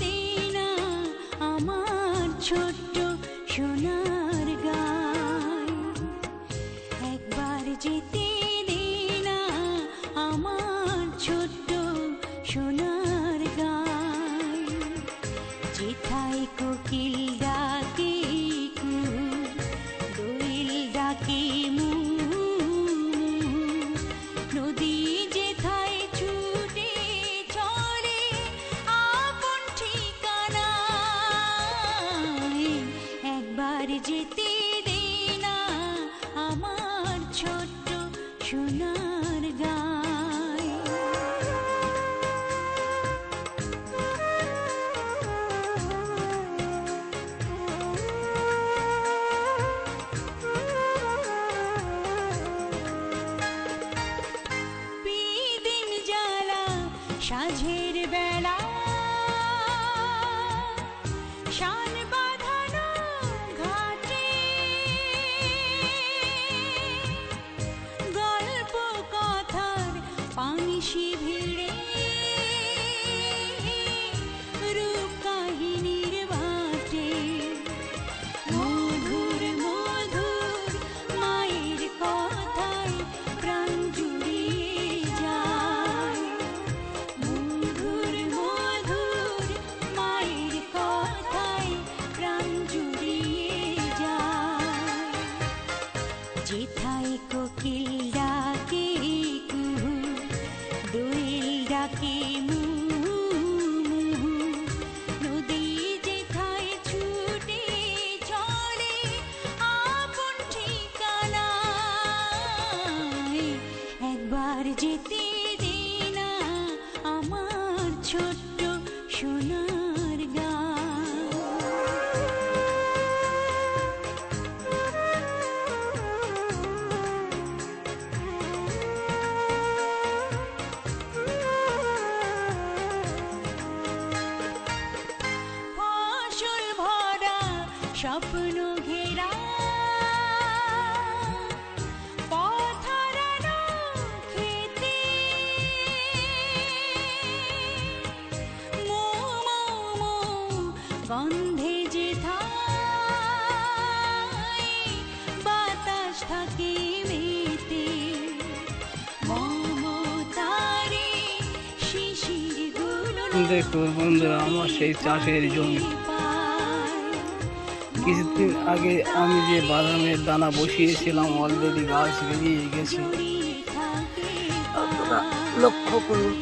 দে না আমার ছোট্ট সোনার গায়, একবার যেতে দে না আমার ছোট্ট সোনার গায়। যেথায় কোকিল ডাকে কু, দোয়েল ডাকে মু, নদী যেথায় ছুটে চলে আপন ঠিকানায়, একবার যেতে দে না আমার ছোট্ট সোনার গায়। বিদিন জ্বালা সাঁঝের বেলা, শান বাঁধানো ঘাটে, গল্প কথার পানিশি ভিড়ে, রূপ কাহিনীর বাটে, মধুর মধুর মায়ের কথায় প্রাণ জুড়িয়ে যায়, মধুর মধুর মায়ের কথায় প্রাণ জুড়িয়ে যায়। যেথায় কোকিল ডাকে কুহু, দোয়েল ডাকে মু, নদী যেথায় ছুটে চলে আপন ঠিকানায়, একবার যেতে দে না আমার ছোট্ট সোনার গায়। ফসল ভরা স্বপ্ন ঘেরা, পথ হারানো খেতে, মো মো মো গন্ধে যেথায় বাতাস থাকে মেতে, মমতারে শিশিরগুলো দেখুন বন্ধুরা, আমার সেই চাষের জমি। কিছুদিন আগে আমি যে বাদামের দানা বসিয়েছিলাম অলরেডি গাছ বেরিয়ে গেছে, আপনারা লক্ষ্য করুন,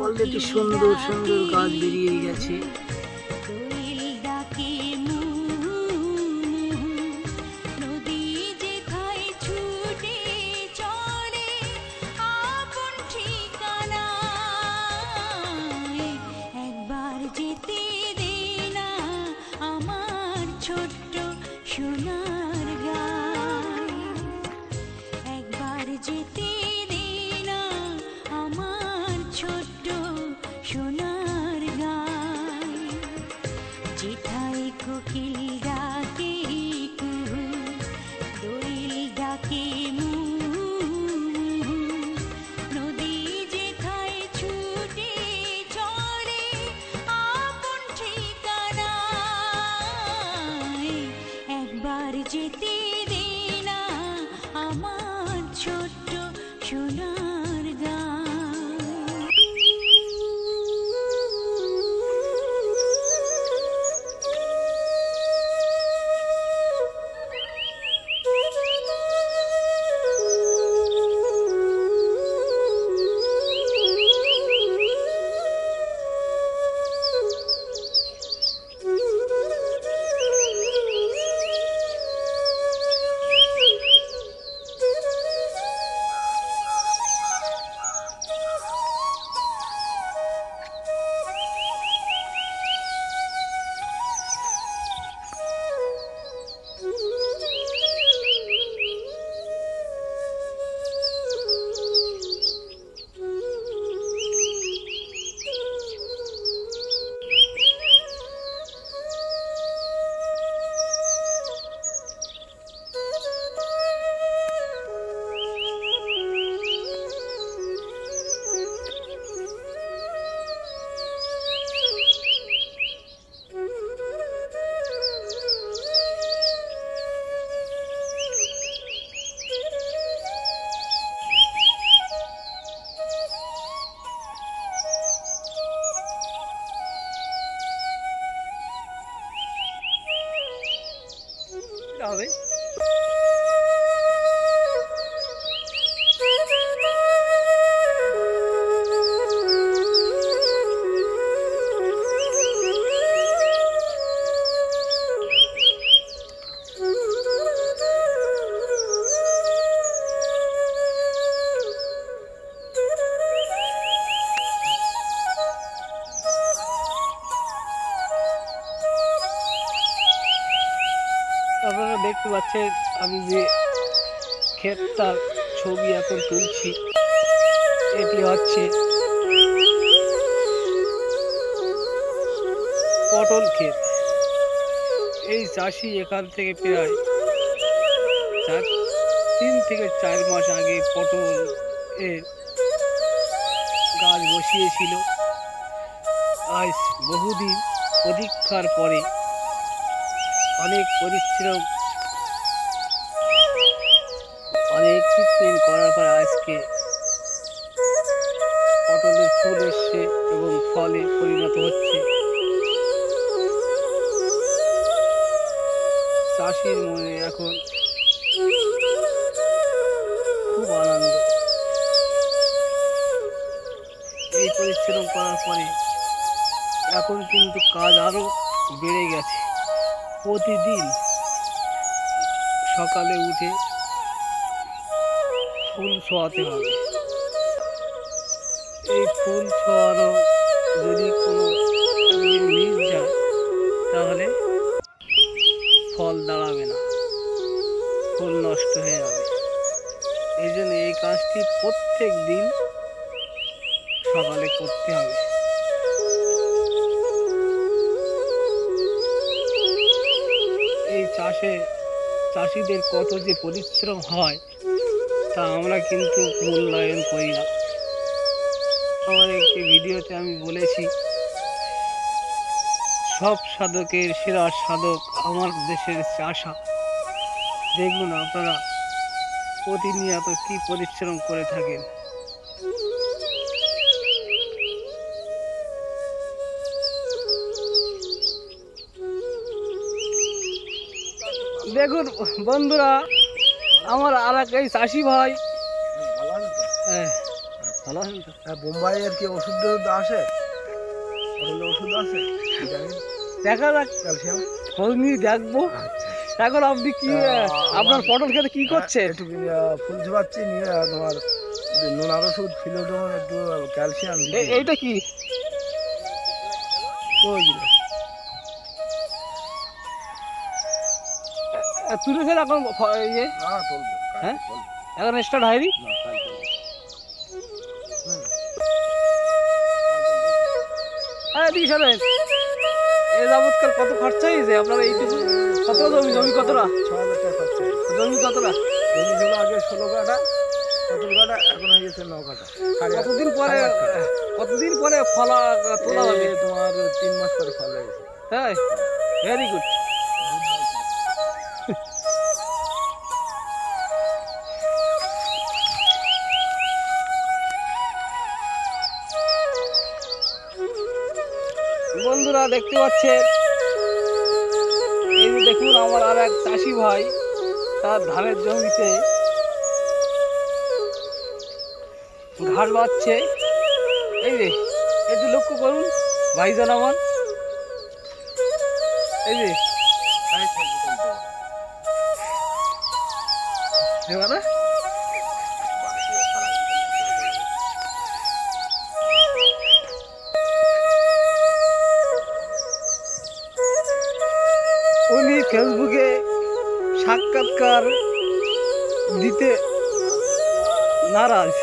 অলরেডি সুন্দর সুন্দর গাছ বেরিয়ে গেছে। দোয়েল ডাকে মু, নদী যেথায় ছুটে চলে আপন ঠিকানায়, একবার যেতে দে না আমার ছোট্ট সোনার গায়, একবার যেতে দে না আমার ছোট্ট সোনার গায়। হবে। আপনারা দেখতে পাচ্ছেন আমি যে ক্ষেতটার ছবি এখন তুলছি, এটি হচ্ছে পটল ক্ষেত। এই চাষি এখান থেকে প্রায় 3 থেকে 4 মাস আগে পটল এর গাছ বসিয়েছিল। আজ বহুদিন প্রতীক্ষার পরে অনেক পরিশ্রম, অনেক ট্রিটমেন্ট করার পর আজকে পটলের ফুল এসছে এবং ফলে পরিণত হচ্ছে। চাষির মনে এখন খুব আনন্দ। এই পরিশ্রম করার পরে এখন কিন্তু কাজ আরো বেড়ে গেছে। প্রতিদিন সকালে উঠে ফুল ছোঁয়াতে হবে। এই ফুল ছোঁয়ানো যদি কোনো একদিন মিস যায় তাহলে ফল দাঁড়াবে না, ফুল নষ্ট হয়ে যাবে। এই জন্য এই কাজটি প্রত্যেক দিন সকালে করতে হবে। এই চাষিদের কত যে পরিশ্রম হয় তা আমরা কিন্তু মূল্যায়ন করি না। আমার একটি ভিডিওতে আমি বলেছি, সব সাধকের সেরা সাধক আমার দেশের চাষা। দেখুন আপনারা প্রতিনিয়ত কি পরিশ্রম করে থাকেন। দেখুন বন্ধুরা, আমার আর এক এই চাষি ভাই। হ্যাঁ, ভালো আছেন তো? বোম্বাইয়ের কি ওষুধ আসে? ওষুধ আছে দেখা যাক, ক্যালসিয়াম। খোঁজ নিয়ে দেখবো। এখন আপনি কি আপনার পটল খেতে কি করছেন? একটু ফুল ছোপাচ্ছি, নিয়ে তোমার নোনার ওষুধ, ফিলোডোন, একটু ক্যালসিয়াম। এইটা কি তুলেছেন এখন? ইয়ে হ্যাঁ, এখন স্টার্ট হয়নি। এদিকে শোনেন, এ যাবৎকাল কত খরচা হয়েছে আপনার এইটুকু? কত জমি কতটা? 6,000 টাকা খরচা। জমি কতটা? জমি ছিল আগে 16 কাঠা, 17 কাঠা, এখন হয়ে গেছে 9 কাঠা। কতদিন পরে ফলা তোলা হবে? তোমার 3 মাস পরে ফল হয়ে গেছে। তাই, ভেরি গুড। বন্ধুরা দেখতে পাচ্ছেন, এই যে দেখুন আমার আর এক চাষি ভাই তার ধানের জমিতে ঘাস বাচ্ছে। এই যে একটু লক্ষ্য করুন ভাইজান আমার, এই যে এবারে উনি ফেসবুকে সাক্ষাৎকার দিতে নারাজ।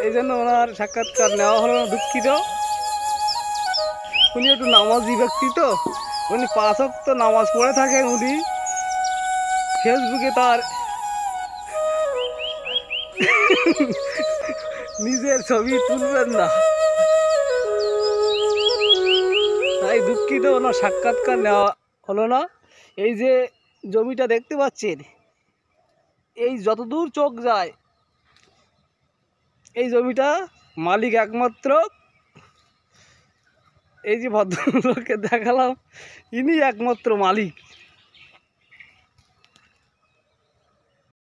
এই জন্য ওনার সাক্ষাৎকার নেওয়া হলো না, দুঃখিত। উনি একটু নামাজি ব্যক্তি তো, উনি 5 ওয়াক্ত নামাজ পড়ে থাকেন। উনি ফেসবুকে তার নিজের ছবি তুলবেন না, তাই দুঃখিত, ওনার সাক্ষাৎকার নেওয়া হলো না। এই যে জমিটা দেখতে পাচ্ছেন, এই যতদূর চোখ যায় এই জমিটা মালিক একমাত্র এই যে ভদ্রলোককে দেখালাম, ইনি একমাত্র মালিক